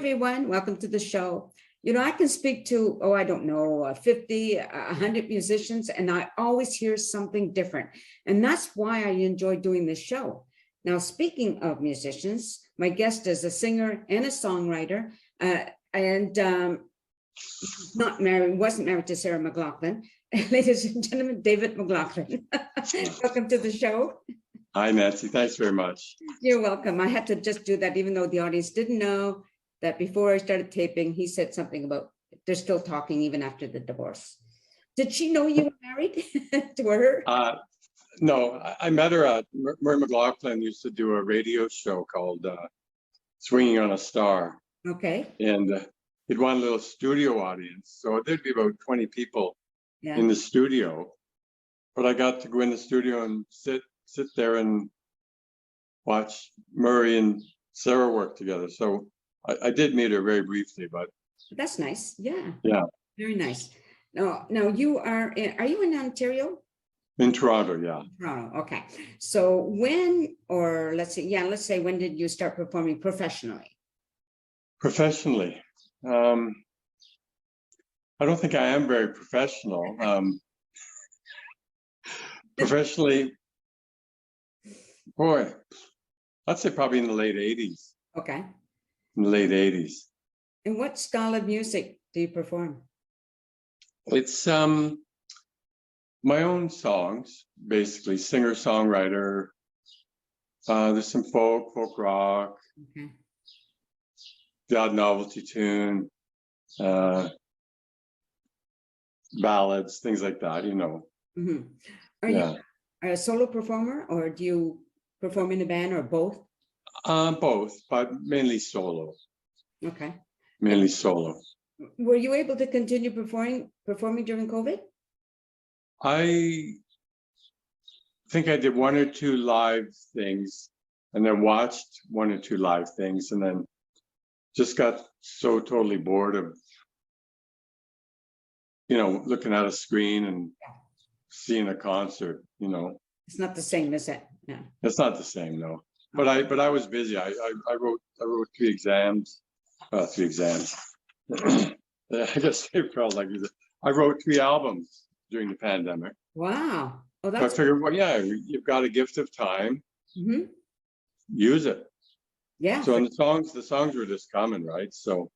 everyone. Welcome to the show. You know, I can speak to, oh, I don't know, 50, 100 musicians, and I always hear something different. And that's why I enjoy doing this show. Now, speaking of musicians, my guest is a singer and a songwriter, and not married, wasn't married to Sarah Mclachlan. Ladies and gentlemen, David Mclachlan. Welcome to the show. Hi, Nancy. Thanks very much. You're welcome. I had to just do that, even though the audience didn't know that before I started taping, he said something about they're still talking even after the divorce. Did she know you were married to her? No, I met her at Murray Mclachlan used to do a radio show called Swinging on a Star. Okay. And he'd want a little studio audience. So there'd be about 20 people in the studio. But I got to go in the studio and sit there and watch Murray and Sarah work together. So I did meet her very briefly, but that's nice. Yeah. Yeah. Very nice. Now you are you in Ontario? In Toronto, yeah. Toronto. Okay. So when, or let's say when did you start performing professionally? Professionally. I don't think I am very professional. Professionally, boy, I'd say probably in the late 80s. Okay. In the late 80s. And what style of music do you perform? It's my own songs, basically, singer-songwriter. There's some folk rock, okay, the odd novelty tune, ballads, things like that, you know. Mm-hmm. Are you a solo performer, or do you perform in a band, or both? Both, but mainly solo. Okay. Mainly solo. Were you able to continue performing during COVID? I think I did one or two live things, and then watched one or two live things, and then just got so totally bored of, you know, looking at a screen and seeing a concert, you know. It's not the same, is it? No. It's not the same, no. But I was busy. I wrote 3 exams. 3 exams. I guess it felt like I wrote 3 albums during the pandemic. Wow. Oh, So I that's figured, well, yeah, you've got a gift of time. mm-hmm. Use it. Yeah. So and the songs were just coming, right? So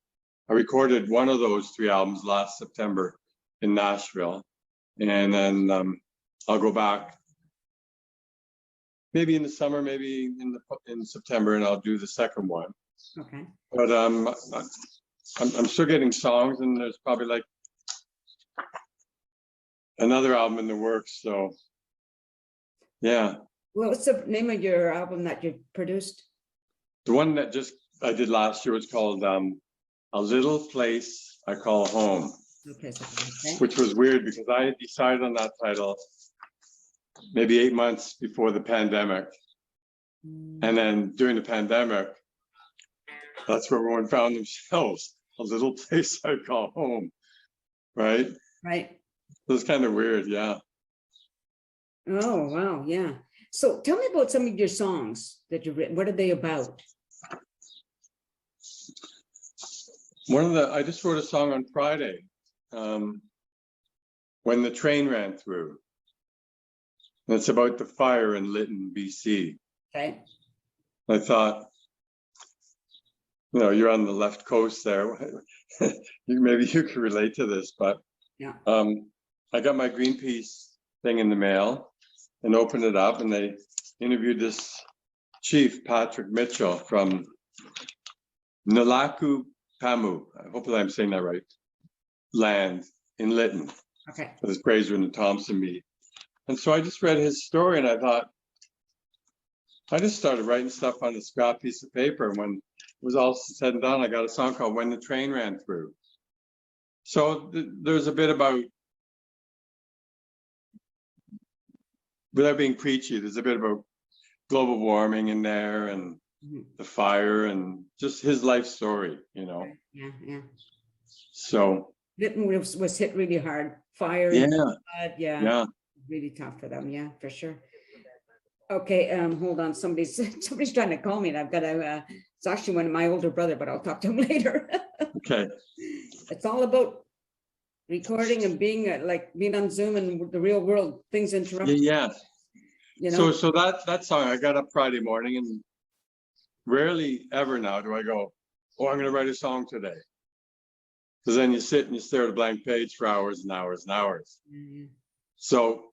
I recorded one of those 3 albums last September in Nashville, and then I'll go back maybe in the summer, maybe in September, and I'll do the second one. Okay. But I'm still getting songs, and there's probably like another album in the works. So yeah. What's the name of your album that you produced? The one that I did last year was called A Little Place I Call Home. Okay. Which was weird because I had decided on that title maybe 8 months before the pandemic. And then during the pandemic, that's where everyone found themselves. A little place I call home, right? Right. It was kind of weird, yeah. Oh, wow, yeah. So tell me about some of your songs that you've written. What are they about? I just wrote a song on Friday, When the Train Ran Through. And it's about the fire in Lytton, BC. Okay. I thought, you know, you're on the left coast there. Maybe you can relate to this, but yeah. I got my Greenpeace thing in the mail and opened it up, and they interviewed this chief, Patrick Mitchell, from Nalaku Pamu. Hopefully I'm saying that right. Land in Lytton. Okay. For this Fraser and the Thompson meet. And so I just read his story, and I thought, I just started writing stuff on a scrap piece of paper. And when it was all said and done, I got a song called When the Train Ran Through. So there's a bit about, without being preachy, there's a bit about global warming in there, and the fire, and just his life story, you know. Yeah. So Lytton was hit really hard. Fire. Yeah. Really tough for them. Yeah, for sure. Okay, hold on. Somebody's trying to call me, and I've got to It's actually one of my older brother, but I'll talk to him later. Okay. It's all about recording and being like being on Zoom and the real world, things interrupt. Yeah. You know? So that song, I got up Friday morning, and rarely ever now do I go, oh, I'm going to write a song today. Because then you sit and you stare at a blank page for hours and hours and hours. Mhm. So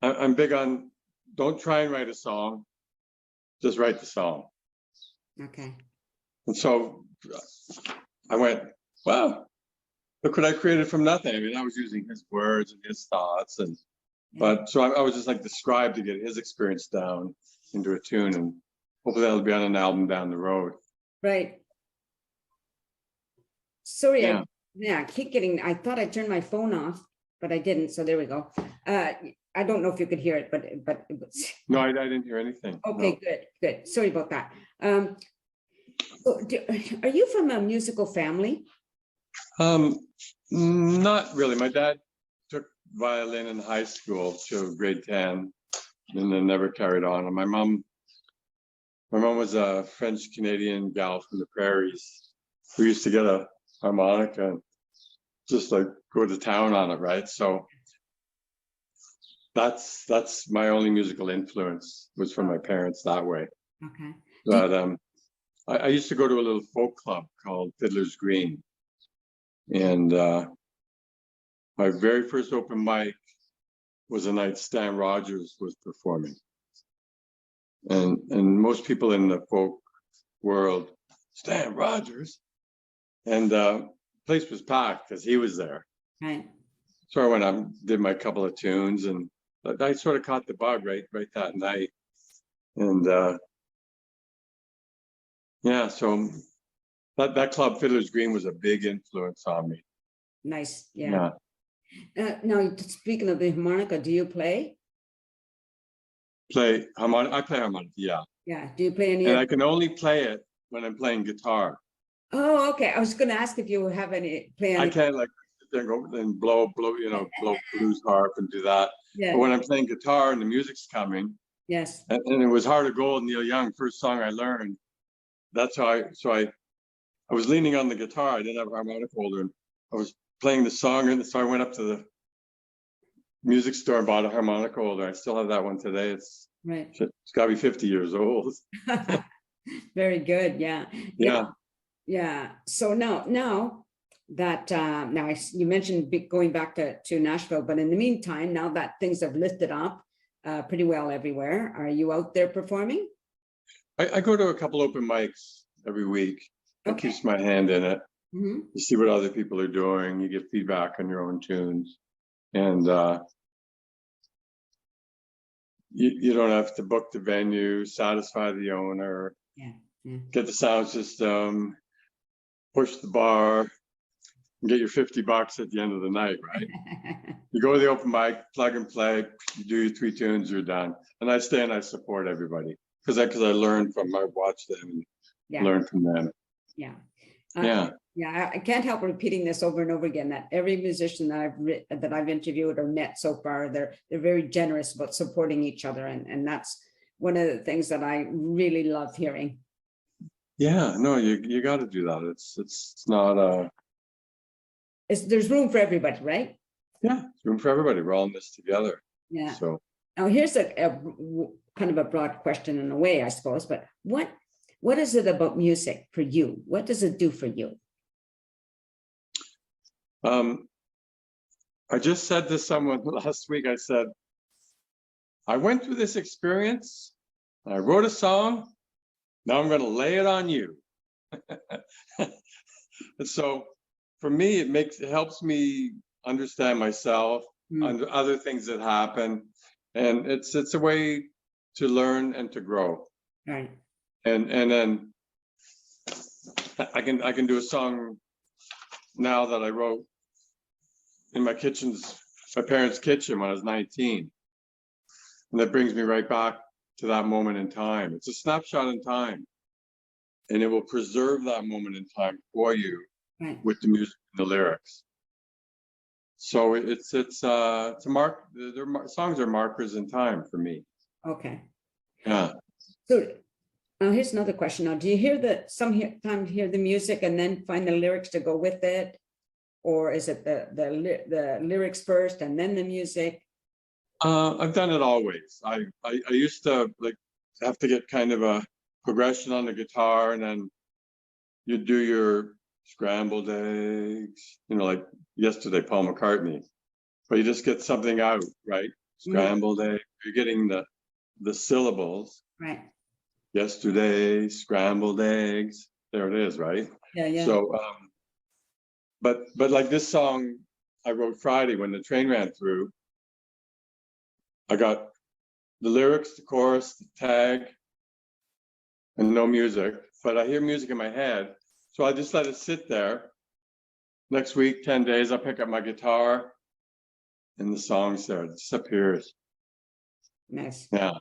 I'm big on, don't try and write a song, just write the song. Okay. And so I went, wow, look what I created from nothing. I mean, I was using his words and his thoughts, and but so I was just like the scribe to get his experience down into a tune, and hopefully that'll be on an album down the road. Right. Sorry, Yeah. I keep getting, I thought I turned my phone off, but I didn't. So there we go. I don't know if you could hear it, but it was. No, I didn't hear anything. Okay, No. good. Sorry about that. Are you from a musical family? Not really. My dad took violin in high school to grade 10 and then never carried on. And my mom was a French Canadian gal from the prairies who used to get a harmonica and just like go to town on it, right? So that's my only musical influence was from my parents that way. Okay. But I used to go to a little folk club called Fiddler's Green. And my very first open mic was a night Stan Rogers was performing. And most people in the folk world, Stan Rogers. And the place was packed because he was there. Right. So I went up, did my couple of tunes, and I sort of caught the bug right that night. And yeah, so that club, Fiddler's Green, was a big influence on me. Nice. Yeah. Now, speaking of the harmonica, do you play? Play harmonica? I play harmonica, yeah. Yeah. Do you play any? And I can only play it when I'm playing guitar. Oh, okay. I was going to ask if you have any play. I can't like sit there and go and blow, blow blues harp and do that. Yeah. But when I'm playing guitar and the music's coming, yes. And it was Heart of Gold, Neil Young, first song I learned. That's how I was leaning on the guitar. I didn't have a harmonica holder, and I was playing the song, and so I went up to the music store and bought a harmonica holder. I still have that one today. It's right. It's got to be 50 years old. Very good. Yeah. Yeah. So now that you mentioned going back to Nashville, but in the meantime, now that things have lifted up pretty well everywhere, are you out there performing? I go to a couple open mics every week. That keeps my hand in it. Mm-hmm. You see what other people are doing. You get feedback on your own tunes, and you don't have to book the venue, satisfy the owner, get the sound system, push the bar, and get your $50 at the end of the night, right? You go to the open mic, plug and play, you do your 3 tunes, you're done. And I stay and I support everybody because I learn from, I watch them and learn from them. Yeah. Yeah. I can't help repeating this over and over again, that every musician that I've interviewed or met so far, they're very generous about supporting each other. And that's one of the things that I really love hearing. Yeah, no, you got to do that. It's not there's room for everybody, right? Yeah, there's room for everybody. We're all in this together. Yeah. So now here's a kind of a broad question in a way, I suppose, but what is it about music for you? What does it do for you? I just said to someone last week, I said, I went through this experience, I wrote a song, now I'm going to lay it on you. And so for me, it helps me understand myself, and other things that happen. And it's a way to learn and to grow. Right. And then I can do a song now that I wrote in my parents' kitchen when I was 19. And that brings me right back to that moment in time. It's a snapshot in time. And it will preserve that moment in time for you with the music and the lyrics. So it's a mark. Songs are markers in time for me. Okay. Yeah. So Now, here's another question. Now, do you hear sometimes hear the music and then find the lyrics to go with it? Or is it the lyrics first and then the music? I've done it always. I used to like have to get kind of a progression on the guitar, and then you do your scrambled eggs, like yesterday, Paul McCartney. But you just get something out, right? Scrambled egg. You're getting the syllables. Right. Yesterday, scrambled eggs. There it is, right? Yeah, yeah. So, but like this song I wrote Friday when the train ran through, I got the lyrics, the chorus, the tag, and no music, but I hear music in my head. So I just let it sit there. Next week, 10 days, I'll pick up my guitar and the song's there. It disappears. Nice. Yeah.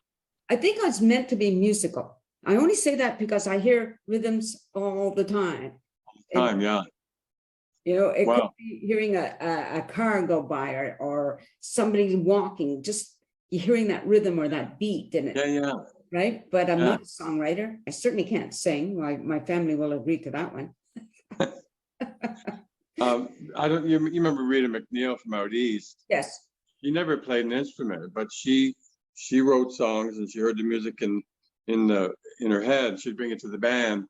I think it's meant to be musical. I only say that because I hear rhythms all the time. Yeah. It could be hearing a car go by or somebody walking, just hearing that rhythm or that beat in it. Yeah. Right. But I'm not a songwriter. I certainly can't sing. My family will agree to that one. You remember Rita McNeil from out east? Yes. She never played an instrument, but she wrote songs, and she heard the music in her head. She'd bring it to the band,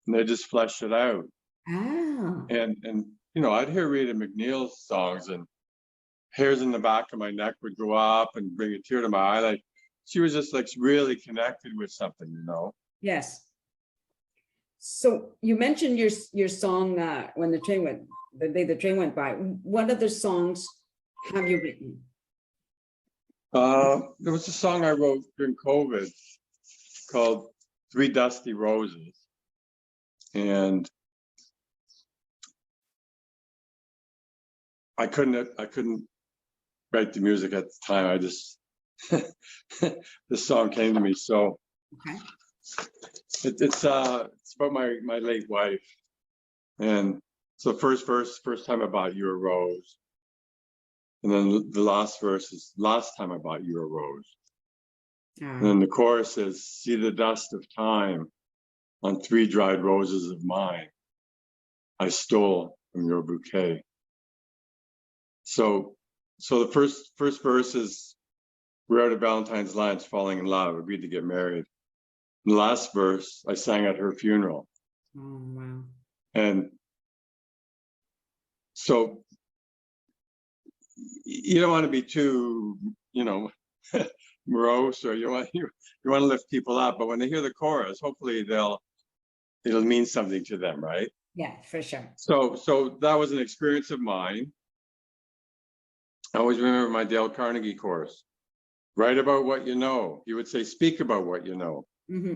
and they just flesh it out. Oh. And I'd hear Rita McNeil's songs, and hairs in the back of my neck would go up and bring a tear to my eye. Like she was just like really connected with something, Yes. So you mentioned your song when the train went, the day the train went by. What other songs have you written? There was a song I wrote during COVID called Three Dusty Roses. And I couldn't write the music at the time. I just, this song came to me. So okay. It's about my late wife. And so first verse, first time I bought you a rose. And then the last verse is last time I bought you a rose. And then the chorus is, see the dust of time on 3 dried roses of mine I stole from your bouquet. So the first verse is, we're out at Valentine's lunch, falling in love, agreed to get married. And the last verse I sang at her funeral. Oh, wow. And so you don't want to be too, morose, or you want to lift people up. But when they hear the chorus, hopefully it'll mean something to them, right? Yeah, for sure. So that was an experience of mine. I always remember my Dale Carnegie course. Write about what you know. He would say, speak about what you know. Mm-hmm.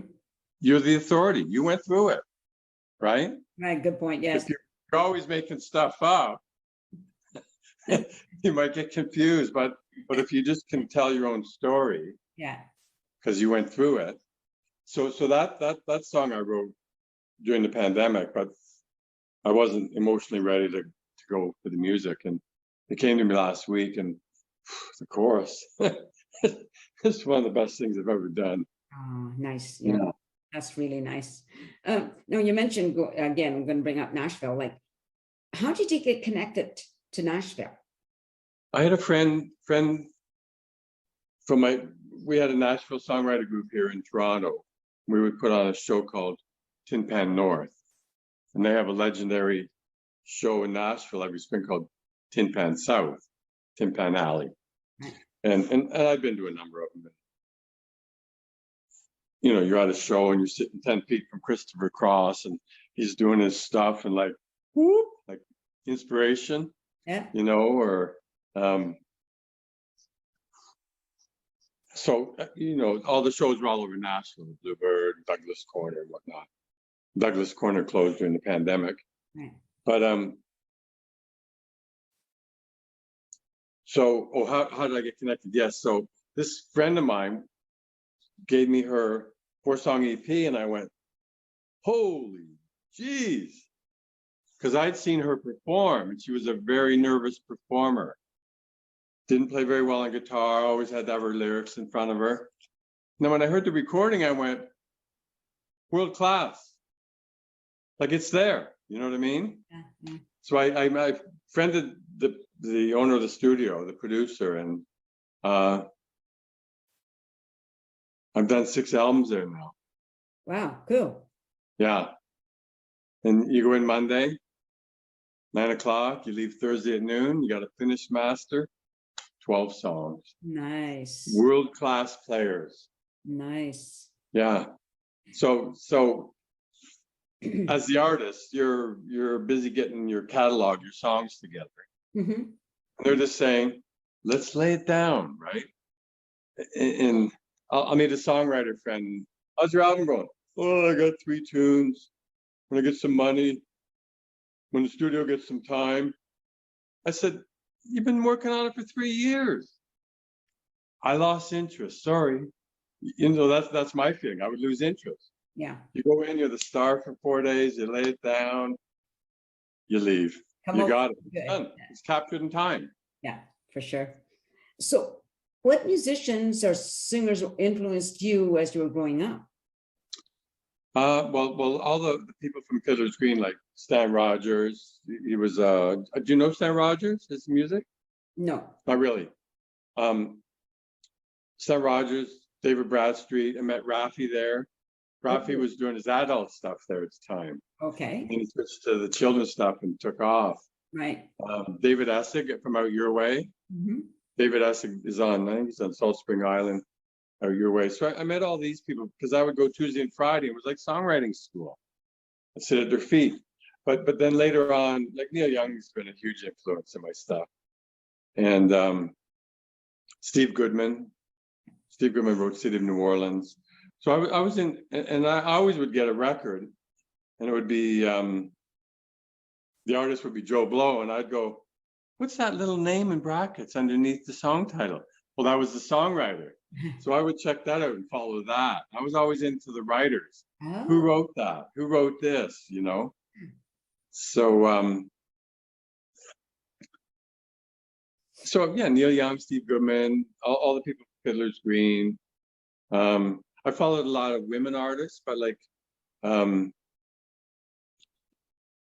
You're the authority. You went through it, right? Right. Good point. Yes. If you're always making stuff up, you might get confused. But if you just can tell your own story, yeah, because you went through it. So that song I wrote during the pandemic, but I wasn't emotionally ready to go for the music, and it came to me last week, and the chorus. It's one of the best things I've ever done. Oh, nice. Yeah. That's really nice. Now you mentioned, again, I'm going to bring up Nashville. Like, how did you get connected to Nashville? I had a friend from we had a Nashville songwriter group here in Toronto. We would put on a show called Tin Pan North, and they have a legendary show in Nashville every spring called Tin Pan South, Tin Pan Alley. And I've been to a number of them. You're at a show and you're sitting 10 feet from Christopher Cross, and he's doing his stuff, and like, whoop, like inspiration, or so, all the shows were all over Nashville, Bluebird, Douglas Corner, and whatnot. Douglas Corner closed during the pandemic. Right. But how did I get connected? Yes. So this friend of mine gave me her 4-song EP, and I went, holy geez. Because I'd seen her perform, and she was a very nervous performer. Didn't play very well on guitar, always had to have her lyrics in front of her. And then when I heard the recording, I went, world class. Like it's there, you know what I mean? Yeah. So I friended the owner of the studio, the producer, and I've done 6 albums there now. Wow, cool. Yeah. And you go in Monday, 9 o'clock, you leave Thursday at noon, you got a finished master, 12 songs. Nice. World-class players. Nice. Yeah. So as the artist, you're busy getting your catalog, your songs together. Mm-hmm. They're just saying, let's lay it down, right? And I'll meet a songwriter friend. How's your album going? Oh, I got 3 tunes. When I get some money, when the studio gets some time. I said, you've been working on it for 3 years. I lost interest. Sorry. You know, that's my feeling. I would lose interest. Yeah. You go in, you're the star for 4 days, you lay it down, you leave. You got it. It's done. Yeah. It's captured in time. Yeah, for sure. So what musicians or singers influenced you as you were growing up? Well, all the people from Fiddler's Green, like Stan Rogers. He was. Do you know Stan Rogers? His music? No. Not really. Stan Rogers, David Bradstreet. I met Raffi there. Raffi was doing his adult stuff there at the time. Okay. And he switched to the children's stuff and took off. Right. David Essig from Out Your Way. Mm-hmm. David Essig is on, I think he's on Salt Spring Island, Out Your Way. So I met all these people because I would go Tuesday and Friday. It was like songwriting school. I'd sit at their feet. But then later on, like Neil Young's been a huge influence in my stuff. And Steve Goodman. Steve Goodman wrote City of New Orleans. So I was in, and I always would get a record, and it would be, the artist would be Joe Blow, and I'd go, what's that little name in brackets underneath the song title? Well, that was the songwriter. So I would check that out and follow that. I was always into the writers. Oh. Who wrote that? Who wrote this? You know? So, so yeah, Neil Young, Steve Goodman, all the people from Fiddler's Green. I followed a lot of women artists, but like Linda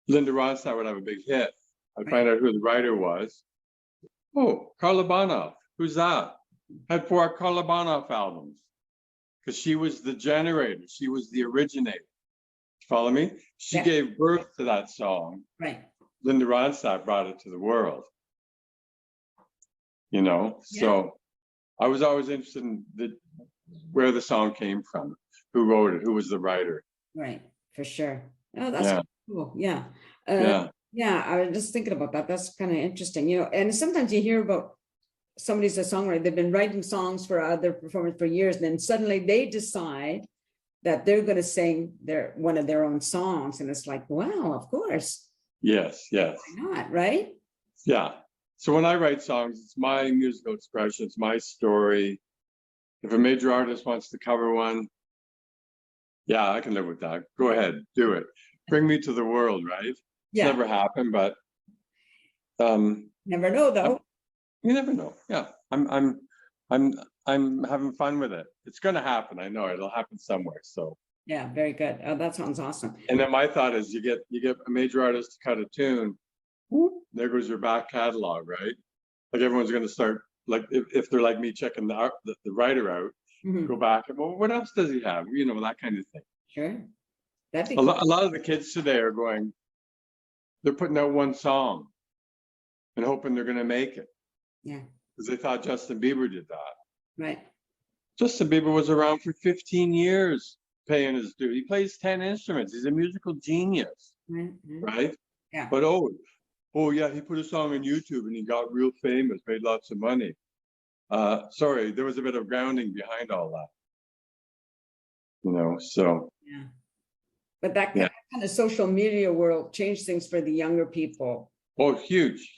Ronstadt would have a big hit. I'd find out who the writer was. Oh, Carla Bonoff. Who's that? Had 4 Carla Bonoff albums because she was the generator. She was the originator. Follow me? She gave birth to that song. Right. Linda Ronstadt brought it to the world. You know, so I was always interested in where the song came from, who wrote it, who was the writer. Right, for sure. Oh, that's cool. Yeah. Yeah, I was just thinking about that. That's kind of interesting, you know, and sometimes you hear about somebody's a songwriter, they've been writing songs for other performers for years, and then suddenly they decide that they're going to sing one of their own songs. And it's like, wow, of course. Yes. Why not, right? Yeah. So when I write songs, it's my musical expression, it's my story. If a major artist wants to cover one, yeah, I can live with that. Go ahead, do it. Bring me to the world, right? It's never happened, but never know though. You never know. Yeah, I'm having fun with it. It's going to happen. I know it'll happen somewhere. So yeah, very good. Oh, that sounds awesome. And then my thought is, you get a major artist to cut a tune. Whoop, there goes your back catalog, right? Like everyone's going to start, like if they're like me, checking the writer out, go back and, well, what else does he have? You know, that kind of thing. Sure. That'd be a lot of the kids today are going, they're putting out one song and hoping they're going to make it. Yeah. Because they thought Justin Bieber did that. Right. Justin Bieber was around for 15 years paying his due. He plays 10 instruments. He's a musical genius. Right? Yeah. But oh yeah, he put a song on YouTube and he got real famous, made lots of money. Sorry, there was a bit of grounding behind all that. You know, so. Yeah. But that kind of social media world changed things for the younger people. Oh, huge.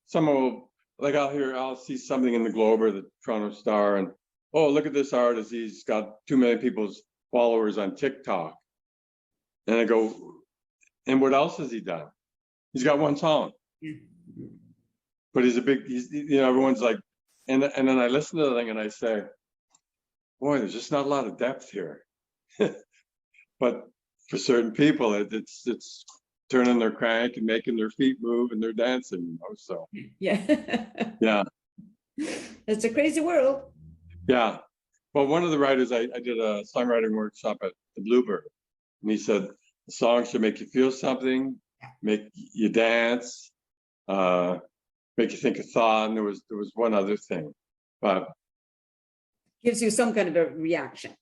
Someone will, like I'll see something in the Globe or the Toronto Star and, oh, look at this artist. He's got 2 million people's followers on TikTok. And I go, and what else has he done? He's got one song. But he's you know, everyone's like, and then I listen to the thing and I say, boy, there's just not a lot of depth here. but for certain people, it's turning their crank and making their feet move and they're dancing, you know, so. Yeah. Yeah. It's a crazy world. Yeah. Well, one of the writers, I did a songwriting workshop at the Bluebird, and he said the song should make you feel something, make you dance, make you think a thought, and there was one other thing, but Gives you some kind of a reaction.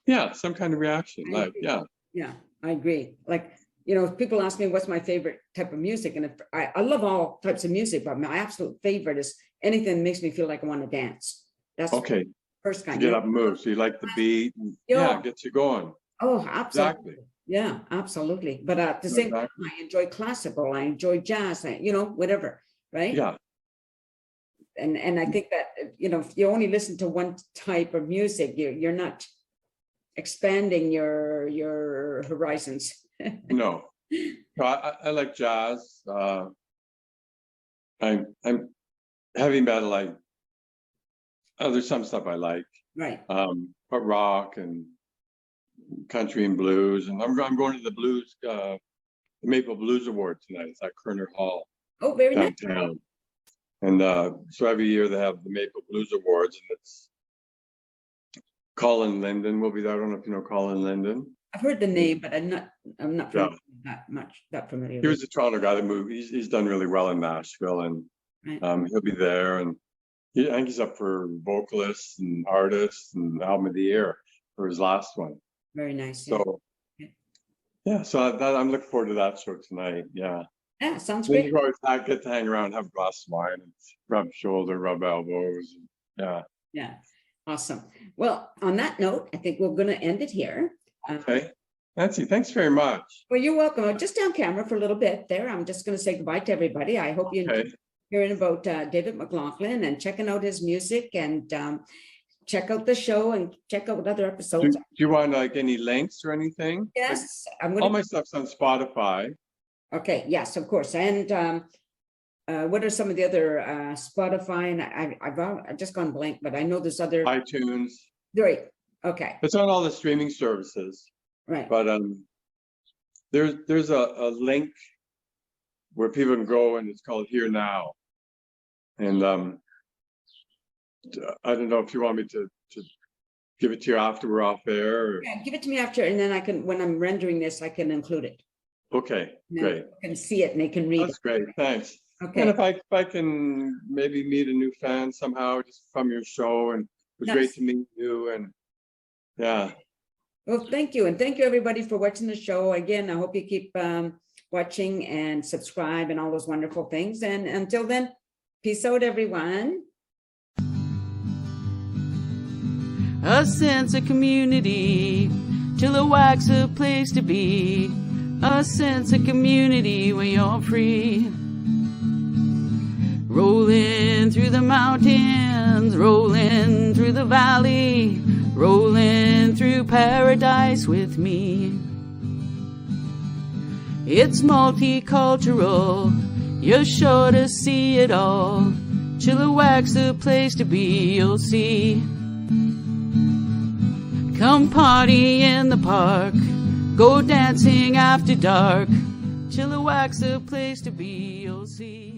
yeah, some kind of reaction, like yeah. Yeah, I agree. Like, you know, if people ask me what's my favorite type of music, and if I love all types of music, but my absolute favorite is anything that makes me feel like I want to dance. That's Okay. First kind. To get up and move. So you like the beat, and yeah, it gets you going. Oh, absolutely. Exactly. Yeah, absolutely. But at the same time, I enjoy classical, I enjoy jazz, you know, whatever, right? Yeah. And I think that, you know, if you only listen to one type of music, you're not expanding your horizons. No. I like jazz. I'm heavy metal. There's some stuff I like. Right. But rock and country and blues, and I'm going to the blues, the Maple Blues Award tonight. It's at Kerner Hall. Oh, very downtown. nice. And so every year they have the Maple Blues Awards, and it's Colin Linden will be there. I don't know if you know Colin Linden. I've heard the name, but I'm not that familiar. He was a Toronto guy that moved. He's done really well in Nashville, and right. He'll be there. And I think he's up for vocalists and artists and album of the year for his last one. Very nice. So yeah, so I'm looking forward to that show tonight. Yeah. Yeah, sounds great. You always get to hang around, have a glass of wine, and rub shoulder, rub elbows. Yeah. Yeah. Awesome. Well, on that note, I think we're going to end it here. Okay. Nancy, thanks very much. Well, you're welcome. Just down camera for a little bit there. I'm just going to say goodbye to everybody. I hope you enjoyed hearing about David Mclachlan and checking out his music, and check out the show and check out other episodes. Do you want like any links or anything? Yes. All my stuff's on Spotify. Okay. Yes, of course. And what are some of the other Spotify, and I've just gone blank, but I know there's other iTunes. Right. Okay. It's on all the streaming services. Right. But there's a link where people can go, and it's called Here Now. And I don't know if you want me to give it to you after we're off air. Or... Yeah, give it to me after, and then I can, when I'm rendering this, I can include it. Okay, great. I can see it and they can read That's great, thanks. Okay. And if I can maybe meet a new fan somehow just from your show, and it was great to meet you, and yeah. Well, thank you. And thank you everybody for watching the show. Again, I hope you keep watching and subscribe and all those wonderful things. And until then, peace out, everyone. A sense of community, Chilliwack's a place to be. A sense of community where you're free. Rolling through the mountains, rolling through the valley, rolling through paradise with me. It's multicultural, you're sure to see it all. Chilliwack's a place to be, you'll see. Come party in the park, go dancing after dark. Chilliwack's a place to be, you'll see.